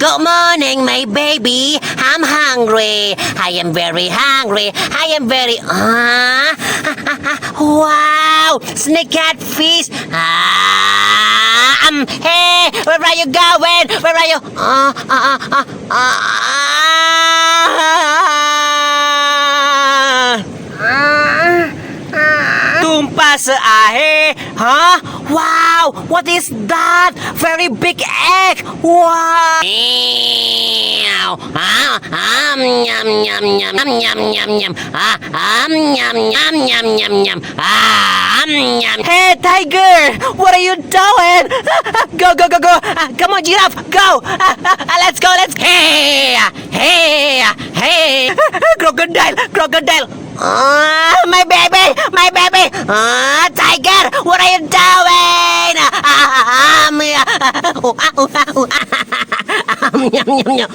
Good morning, my baby. I'm hungry. I am very hungry. I am very... wow! Snake catfish. Hey, where are you going? Where are you? Tumpa sa ahe. Huh? Wow! What is that? Very big egg. Wow! Yum yum yum yum yum yum yum. Yum yum yum yum yum. Yum. Hey tiger, what are you doing? Go go go go. Come on giraffe, go. Let's go. Hey hey hey. Crocodile, crocodile. My baby, my baby. Tiger, what are you doing? Yum yum yum.